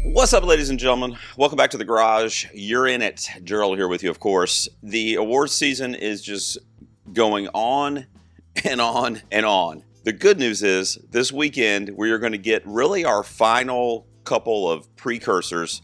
What's up, ladies and gentlemen? Welcome back to the garage. You're in it. Gerald here with you, of course. The awards season is just going on and on and on. The good news is this weekend we are going to get really our final couple of precursors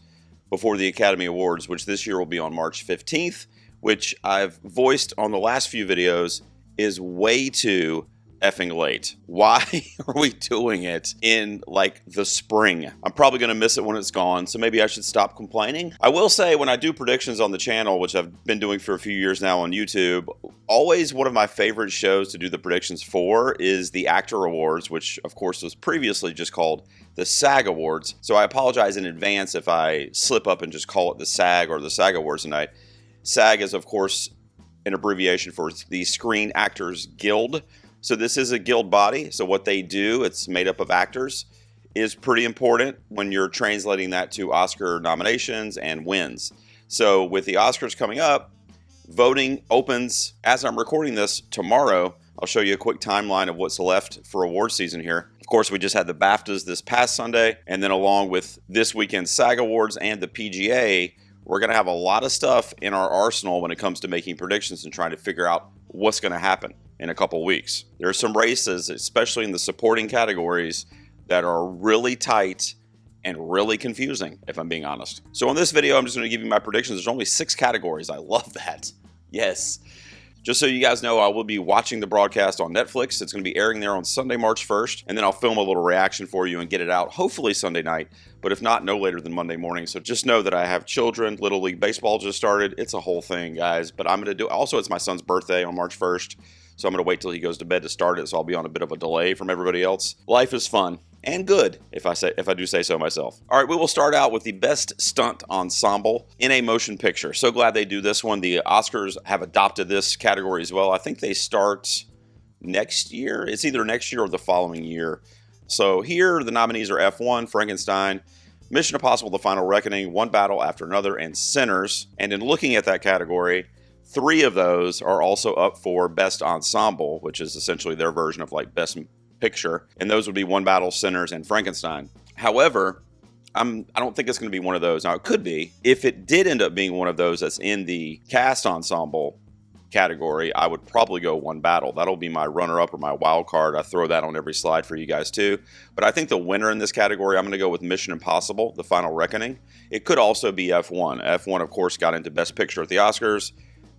before the Academy Awards, which this year will be on March 15th, which I've voiced on the last few videos is way too effing late. Why are we doing it in like the spring? I'm probably going to miss it when it's gone, so maybe I should stop complaining. I will say when I do predictions on the channel, which I've been doing for a few years now on YouTube, always one of my favorite shows to do the predictions for is the Actor Awards, which of course was previously just called the SAG Awards. So I apologize in advance if I slip up and just call it the SAG or the SAG Awards tonight. SAG is of course an abbreviation for the Screen Actors Guild. So this is a guild body. So what they do, it's made up of actors, is pretty important when you're translating that to Oscar nominations and wins. So with the Oscars coming up, voting opens as I'm recording this tomorrow. I'll show you a quick timeline of what's left for award season here. Of course, we just had the BAFTAs this past Sunday, and then along with this weekend's SAG Awards and the PGA, we're going to have a lot of stuff in our arsenal when it comes to making predictions and trying to figure out what's going to happen in a couple weeks. There are some races, especially in the supporting categories, that are really tight and really confusing, if I'm being honest. So in this video, I'm just going to give you my predictions. There's only 6 categories. I love that. Yes. Just so you guys know, I will be watching the broadcast on Netflix. It's going to be airing there on Sunday, March 1st, and then I'll film a little reaction for you and get it out, hopefully Sunday night, but if not, no later than Monday morning. So just know that I have children. Little League Baseball just started. It's a whole thing, guys, but I'm going to do, also it's my son's birthday on March 1st, so I'm going to wait till he goes to bed to start it, so I'll be on a bit of a delay from everybody else. Life is fun and good, if I do say so myself. All right, we will start out with the best stunt ensemble in a motion picture. So glad they do this one. The Oscars have adopted this category as well. I think they start next year. It's either next year or the following year. So here, the nominees are F1, Frankenstein, Mission Impossible: The Final Reckoning, One Battle After Another, and Sinners. And in looking at that category, 3 of those are also up for Best Ensemble, which is essentially their version of like Best Picture, and those would be One Battle, Sinners, and Frankenstein. However, I don't think it's going to be one of those. Now, it could be. If it did end up being one of those that's in the cast ensemble category, I would probably go One Battle. That'll be my runner-up or my wild card. I throw that on every slide for you guys too. But I think the winner in this category, I'm going to go with Mission Impossible: The Final Reckoning. It could also be F1. F1, of course, got into Best Picture at the Oscars.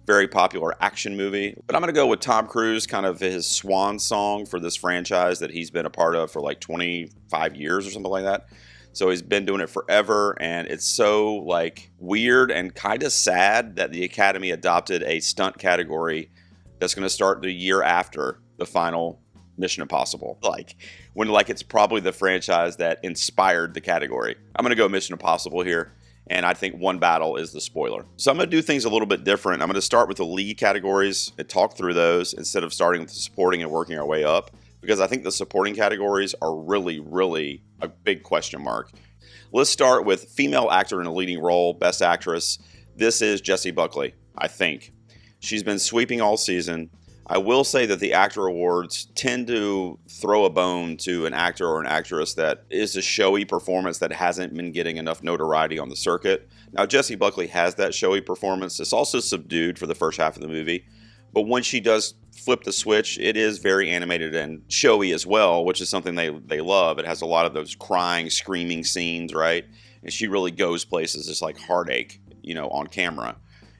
Very popular action movie. But I'm going to go with Tom Cruise, kind of his swan song for this franchise that he's been a part of for like 25 years or something like that. So he's been doing it forever, and it's so like weird and kind of sad that the Academy adopted a stunt category that's going to start the year after the final Mission Impossible. Like it's probably the franchise that inspired the category. I'm going to go Mission Impossible here. And I think One Battle is the spoiler. So I'm going to do things a little bit different. I'm going to start with the lead categories and talk through those instead of starting with the supporting and working our way up, because I think the supporting categories are really, really a big question mark. Let's start with female actor in a leading role, Best Actress. This is Jessie Buckley, I think. She's been sweeping all season. I will say that the Actor Awards tend to throw a bone to an actor or an actress that is a showy performance that hasn't been getting enough notoriety on the circuit. Now, Jessie Buckley has that showy performance. It's also subdued for the first half of the movie. But when she does flip the switch, it is very animated and showy as well, which is something they love. It has a lot of those crying, screaming scenes, right? And she really goes places. It's like heartache, on camera.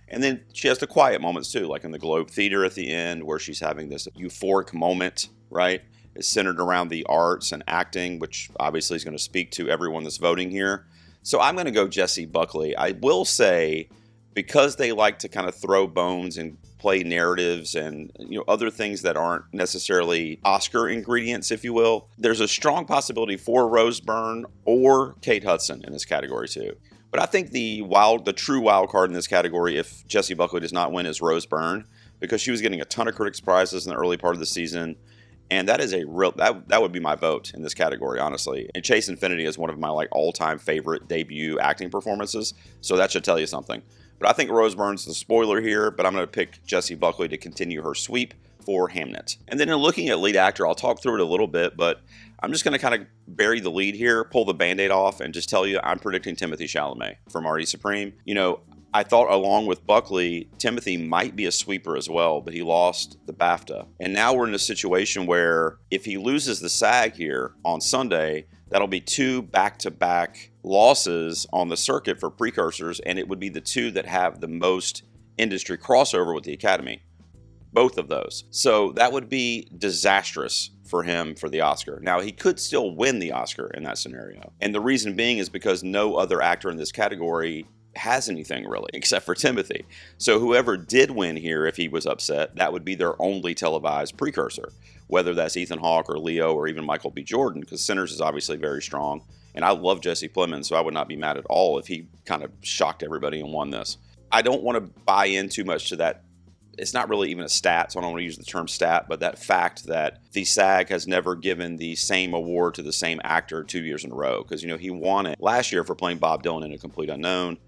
And then she has the quiet moments too, like in the Globe Theater at the end where she's having this euphoric moment, right? It's centered around the arts and acting, which obviously is going to speak to everyone that's voting here. So I'm going to go Jessie Buckley. I will say, because they like to kind of throw bones and play narratives and other things that aren't necessarily Oscar ingredients, if you will, there's a strong possibility for Rose Byrne or Kate Hudson in this category too. But I think the true wild card in this category, if Jessie Buckley does not win, is Rose Byrne, because she was getting a ton of critics prizes in the early part of the season. And that is that would be my vote in this category, honestly. And Chase Infinity is one of my all-time favorite debut acting performances. So that should tell you something. But I think Rose Byrne's the spoiler here, but I'm going to pick Jessie Buckley to continue her sweep for Hamnet. And then in looking at lead actor, I'll talk through it a little bit, but I'm just going to kind of bury the lead here, pull the Band-Aid off, and just tell you I'm predicting Timothée Chalamet for Marty Supreme. You know, I thought along with Buckley, Timothy might be a sweeper as well, but he lost the BAFTA. And now we're in a situation where if he loses the SAG here on Sunday, that'll be 2 back-to-back losses on the circuit for precursors, and it would be the 2 that have the most industry crossover with the Academy. Both of those. So that would be disastrous for him for the Oscar. Now, he could still win the Oscar in that scenario. And the reason being is because no other actor in this category has anything really, except for Timothy. So whoever did win here, if he was upset, that would be their only televised precursor, whether that's Ethan Hawke or Leo or even Michael B. Jordan, because Sinners is obviously very strong. And I love Jesse Plemons, so I would not be mad at all if he kind of shocked everybody and won this. I don't want to buy in too much to that. It's not really even a stat, so I don't want to use the term stat, but that fact that the SAG has never given the same award to the same actor 2 years in a row. Because, you know, he won it last year for playing Bob Dylan in A Complete Unknown,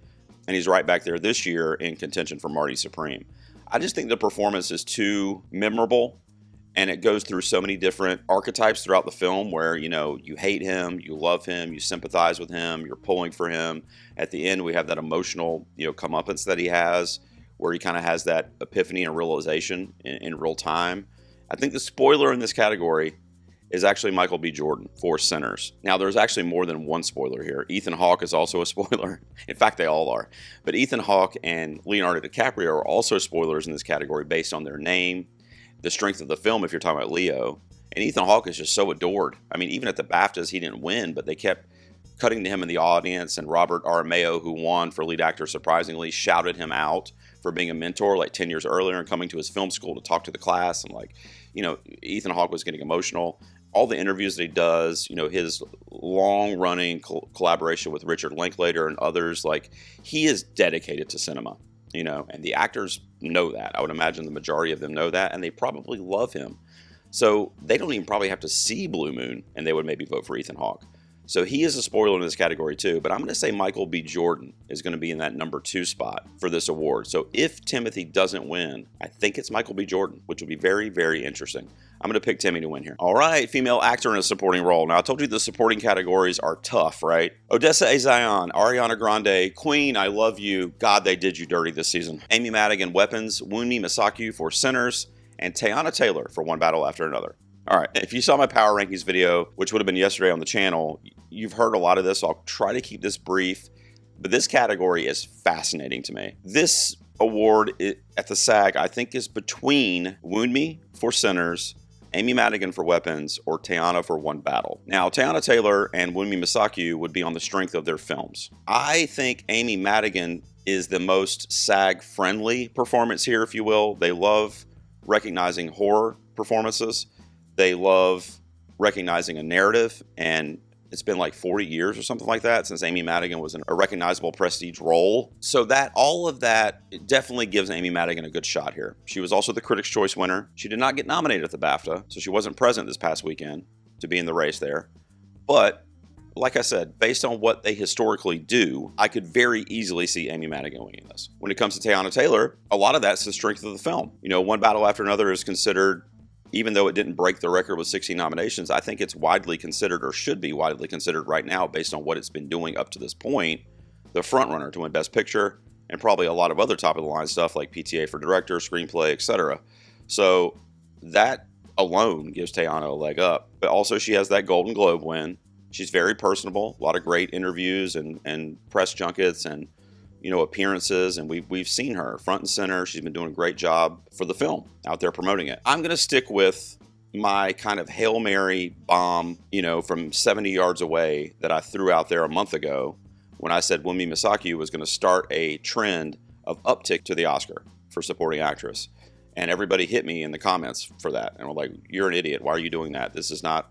and he's right back there this year in contention for Marty Supreme. I just think the performance is too memorable, and it goes through so many different archetypes throughout the film where, you know, you hate him, you love him, you sympathize with him, you're pulling for him. At the end, we have that emotional, you know, comeuppance that he has, where he kind of has that epiphany and realization in real time. I think the spoiler in this category is actually Michael B. Jordan for Sinners. Now, there's actually more than one spoiler here. Ethan Hawke is also a spoiler. In fact, they all are. But Ethan Hawke and Leonardo DiCaprio are also spoilers in this category based on their name, the strength of the film, if you're talking about Leo. And Ethan Hawke is just so adored. I mean, even at the BAFTAs, he didn't win, but they kept cutting to him in the audience, and Robert Aramayo, who won for lead actor surprisingly, shouted him out for being a mentor like 10 years earlier and coming to his film school to talk to the class. And like, you know, Ethan Hawke was getting emotional. All the interviews that he does, you know, his long-running collaboration with Richard Linklater and others, like, he is dedicated to cinema, you know, and the actors know that. I would imagine the majority of them know that, and they probably love him. So they don't even probably have to see Blue Moon, and they would maybe vote for Ethan Hawke. So he is a spoiler in this category too, but I'm going to say Michael B. Jordan is going to be in that number 2 spot for this award. So if Timothy doesn't win, I think it's Michael B. Jordan, which would be very, very interesting. I'm going to pick Timmy to win here. All right, female actor in a supporting role. Now, I told you the supporting categories are tough, right? Odessa A. Zion, Ariana Grande, Queen, I Love You. God, they did you dirty this season. Amy Madigan, Weapons, Wunmi Mosaku for Sinners, and Teyana Taylor for One Battle After Another. All right, if you saw my Power Rankings video, which would have been yesterday on the channel, you've heard a lot of this. So I'll try to keep this brief, but this category is fascinating to me. This award at the SAG, I think, is between Wunmi for Sinners, Amy Madigan for Weapons, or Teyana for One Battle. Now, Teyana Taylor and Wunmi Mosaku would be on the strength of their films. I think Amy Madigan is the most SAG-friendly performance here, if you will. They love recognizing horror performances. They love recognizing a narrative, and it's been like 40 years or something like that since Amy Madigan was in a recognizable prestige role. So that all of that definitely gives Amy Madigan a good shot here. She was also the Critics' Choice winner. She did not get nominated at the BAFTA, so she wasn't present this past weekend to be in the race there. But like I said, based on what they historically do, I could very easily see Amy Madigan winning this. When it comes to Teyana Taylor, a lot of that's the strength of the film. You know, One Battle After Another is considered, even though it didn't break the record with 16 nominations, I think it's widely considered, or should be widely considered right now based on what it's been doing up to this point, the frontrunner to win Best Picture, and probably a lot of other top-of-the-line stuff like PTA for Director, Screenplay, etc. So that alone gives Teyana a leg up. But also she has that Golden Globe win. She's very personable, a lot of great interviews and press junkets and, you know, appearances, and we've seen her front and center. She's been doing a great job for the film, out there promoting it. I'm going to stick with my kind of Hail Mary bomb, you know, from 70 yards away that I threw out there a month ago when I said Wunmi Mosaku was going to start a trend of uptick to the Oscar for supporting actress. And everybody hit me in the comments for that. And we're like, you're an idiot. Why are you doing that? This is not,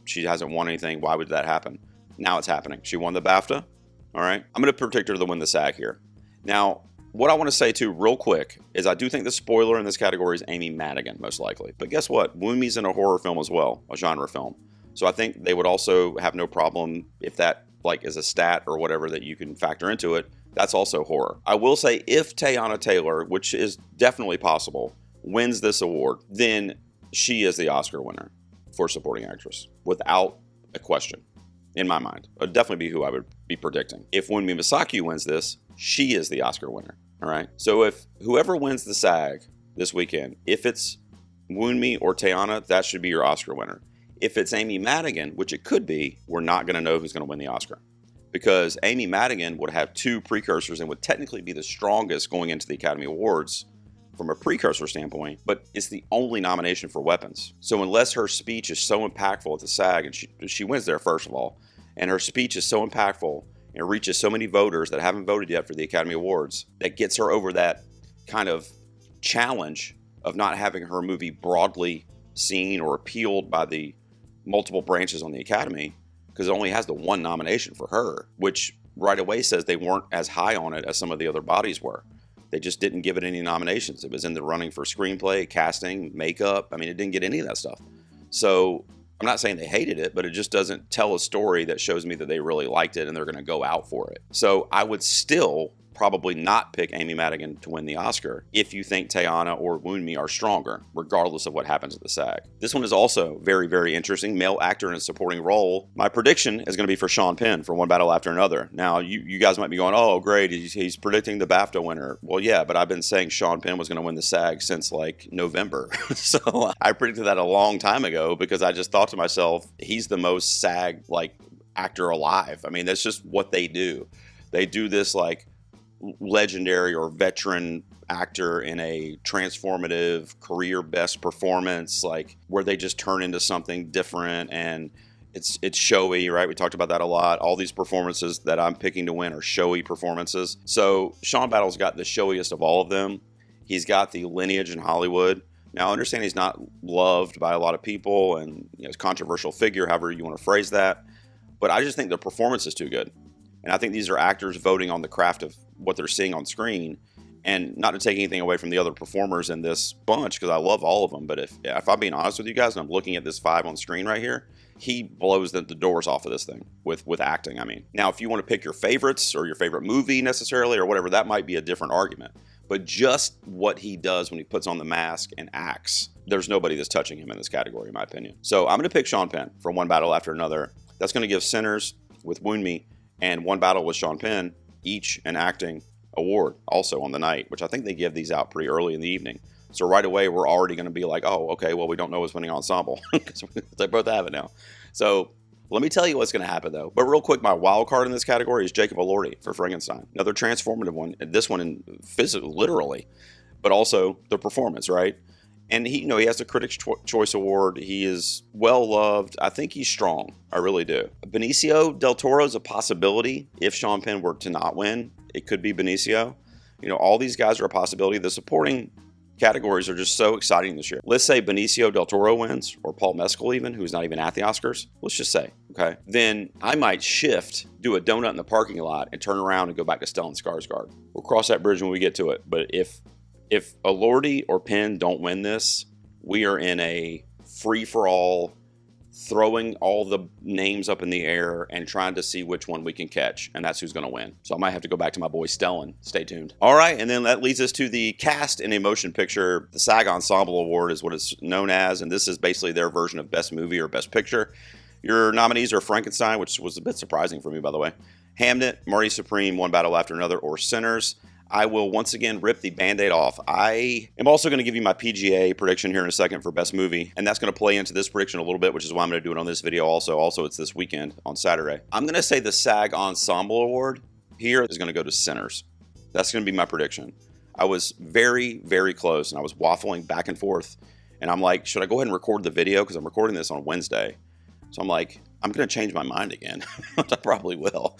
she hasn't won anything. Why would that happen? Now it's happening. She won the BAFTA. All right, I'm going to predict her to win the SAG here. Now, what I want to say too, real quick, is I do think the spoiler in this category is Amy Madigan, most likely. But guess what? Wunmi's in a horror film as well, a genre film. So I think they would also have no problem if that like is a stat or whatever that you can factor into it. That's also horror. I will say if Teyana Taylor, which is definitely possible, wins this award, then she is the Oscar winner for supporting actress, without a question, in my mind. It would definitely be who I would be predicting. If Wunmi Misaki wins this, she is the Oscar winner. All right. So if whoever wins the SAG this weekend, if it's Wunmi or Teyana, that should be your Oscar winner. If it's Amy Madigan, which it could be, we're not going to know who's going to win the Oscar, because Amy Madigan would have 2 precursors and would technically be the strongest going into the Academy Awards from a precursor standpoint, but it's the only nomination for weapons. So unless her speech is so impactful at the SAG, and she wins there first of all, and her speech is so impactful and reaches so many voters that haven't voted yet for the Academy Awards, that gets her over that kind of challenge of not having her movie broadly seen or appealed by the multiple branches on the Academy, because it only has the 1 nomination for her, which right away says they weren't as high on it as some of the other bodies were. They just didn't give it any nominations. It was in the running for screenplay, casting, makeup. I mean, it didn't get any of that stuff. So I'm not saying they hated it, but it just doesn't tell a story that shows me that they really liked it and they're going to go out for it. So I would still probably not pick Amy Madigan to win the Oscar if you think Teyana or Wunmi are stronger, regardless of what happens at the SAG. This one is also very, very interesting. Male actor in a supporting role. My prediction is going to be for Sean Penn for One Battle After Another. Now, you guys might be going, oh, great, he's predicting the BAFTA winner. Well, yeah, but I've been saying Sean Penn was going to win the SAG since like November. So I predicted that a long time ago because I just thought to myself, he's the most SAG like actor alive. I mean, that's just what they do. They do this like legendary or veteran actor in a transformative career best performance, like where they just turn into something different, and it's showy, right? We talked about that a lot. All these performances that I'm picking to win are showy performances. So Sean Battle's got the showiest of all of them. He's got the lineage in Hollywood. Now, I understand he's not loved by a lot of people and he's a controversial figure, however you want to phrase that, but I just think the performance is too good. And I think these are actors voting on the craft of what they're seeing on screen. And not to take anything away from the other performers in this bunch, because I love all of them. But if I'm being honest with you guys, and I'm looking at this 5 on screen right here, he blows the doors off of this thing with acting. I mean, now, if you want to pick your favorites or your favorite movie necessarily or whatever, that might be a different argument. But just what he does when he puts on the mask and acts, there's nobody that's touching him in this category, in my opinion. So I'm going to pick Sean Penn for One Battle After Another. That's going to give Sinners with Wunmi and One Battle with Sean Penn each an acting award also on the night, which I think they give these out pretty early in the evening. So right away, we're already going to be like, oh, okay, well, we don't know who's winning ensemble because they both have it now. So let me tell you what's going to happen, though. But real quick, my wild card in this category is Jacob Elordi for Frankenstein. Another transformative one. This one in physical, literally, but also the performance, right? And he has the Critics' Choice Award. He is well loved. I think he's strong. I really do. Benicio del Toro is a possibility. If Sean Penn were to not win, it could be Benicio. All these guys are a possibility. The supporting categories are just so exciting this year. Let's say Benicio del Toro wins, or Paul Mescal even, who's not even at the Oscars. Let's just say, okay? Then I might shift, do a donut in the parking lot, and turn around and go back to Stellan Skarsgård. We'll cross that bridge when we get to it. But if Elordi or Penn don't win this, we are in a free-for-all, throwing all the names up in the air and trying to see which one we can catch, and that's who's going to win. So I might have to go back to my boy Stellan. Stay tuned. All right, and then that leads us to the Cast in a Motion Picture. The SAG Ensemble Award is what it's known as, and this is basically their version of Best Movie or Best Picture. Your nominees are Frankenstein, which was a bit surprising for me, by the way, Hamnet, Marty Supreme, One Battle After Another, or Sinners. I will once again rip the Band-Aid off. I am also going to give you my PGA prediction here in a second for Best Movie, and that's going to play into this prediction a little bit, which is why I'm going to do it on this video also. Also, it's this weekend on Saturday. I'm going to say the SAG Ensemble Award here is going to go to Sinners. That's going to be my prediction. I was very, very close, and I was waffling back and forth, and I'm like, should I go ahead and record the video? Because I'm recording this on Wednesday. So I'm like, I'm going to change my mind again. I probably will.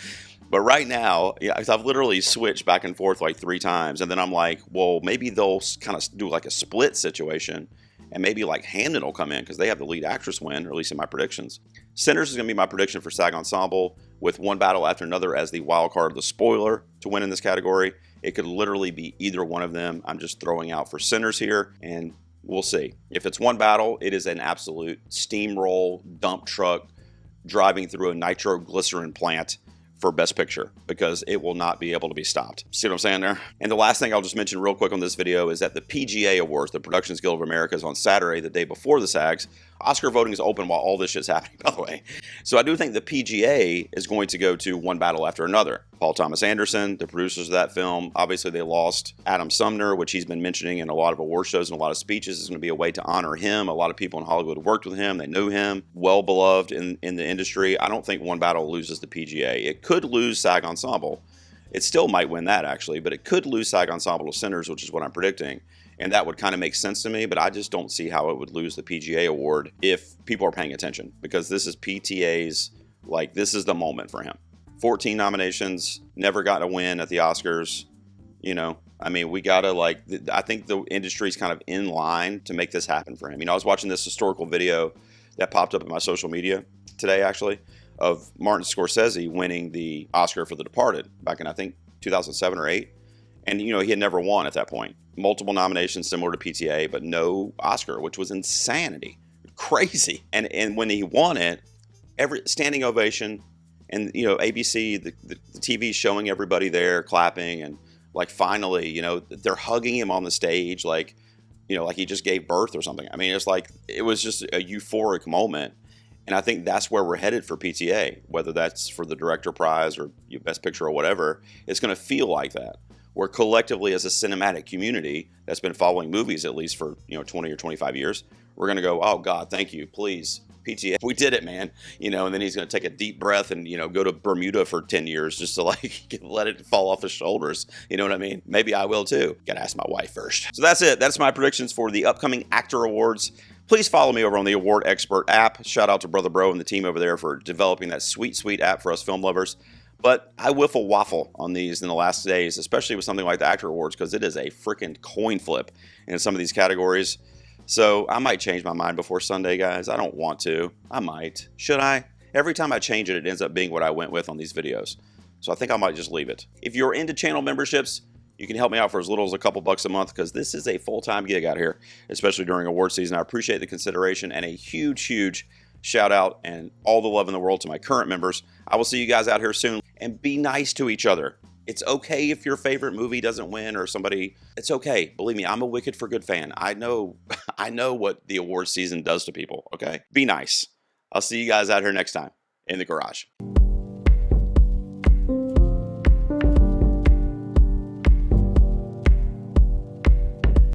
But right now, because I've literally switched back and forth like 3 times. And then I'm like, well, maybe they'll kind of do like a split situation. And maybe like Hamnet will come in because they have the lead actress win, or at least in my predictions. Sinners is going to be my prediction for SAG Ensemble, with One Battle After Another as the wild card, the spoiler to win in this category. It could literally be either one of them. I'm just throwing out for Sinners here, and we'll see. If it's One Battle, it is an absolute steamroll dump truck driving through a nitroglycerin plant for Best Picture because it will not be able to be stopped. See what I'm saying there? And the last thing I'll just mention real quick on this video is that the PGA Awards, the Productions Guild of America, is on Saturday, the day before the SAGs. Oscar voting is open while all this shit's happening, by the way. So I do think the PGA is going to go to one battle after another. Paul Thomas Anderson, the producers of that film, obviously they lost Adam Sumner, which he's been mentioning in a lot of award shows and a lot of speeches. It's going to be a way to honor him. A lot of people in Hollywood worked with him. They knew him, well beloved in the industry. I don't think one battle loses the PGA. It could lose SAG Ensemble. It still might win that, actually, but it could lose SAG Ensemble to Sinners, which is what I'm predicting. And that would kind of make sense to me, but I just don't see how it would lose the PGA award if people are paying attention, because this is PTA's, like, this is the moment for him. 14 nominations, never got a win at the Oscars. You know, I mean, we gotta, like, I think the industry's kind of in line to make this happen for him. You know, I was watching this historical video that popped up in my social media today, actually, of Martin Scorsese winning the Oscar for The Departed back in, I think, 2007 or 8. And, you know, he had never won at that point. Multiple nominations similar to PTA, but no Oscar, which was insanity. Crazy. And when he won it, every standing ovation, and, you know, ABC, the TV showing everybody there clapping, and, like, finally, you know, they're hugging him on the stage like, you know, like he just gave birth or something. I mean, it's like, it was just a euphoric moment. And I think that's where we're headed for PTA, whether that's for the Director Prize or Best Picture or whatever. It's going to feel like that. Where collectively, as a cinematic community that's been following movies at least for, you know, 20 or 25 years, we're going to go, oh God, thank you, please, PTA, we did it, man. You know, and then he's going to take a deep breath and, you know, go to Bermuda for 10 years just to, like, let it fall off his shoulders. You know what I mean? Maybe I will too. Got to ask my wife first. So that's it. That's my predictions for the upcoming Actor Awards. Please follow me over on the Award Expert app. Shout out to Brother Bro and the team over there for developing that sweet, sweet app for us film lovers. But I whiffle waffle on these in the last days, especially with something like the Actor Awards, because it is a freaking coin flip in some of these categories. So I might change my mind before Sunday, guys. I don't want to. I might. Should I? Every time I change it, it ends up being what I went with on these videos. So I think I might just leave it. If you're into channel memberships, you can help me out for as little as a couple bucks a month, because this is a full-time gig out here, especially during award season. I appreciate the consideration, and a huge, huge shout out and all the love in the world to my current members. I will see you guys out here soon, and be nice to each other. It's okay if your favorite movie doesn't win or somebody, it's okay. Believe me, I'm a Wicked for Good fan. I know what the award season does to people, okay? Be nice. I'll see you guys out here next time in the garage.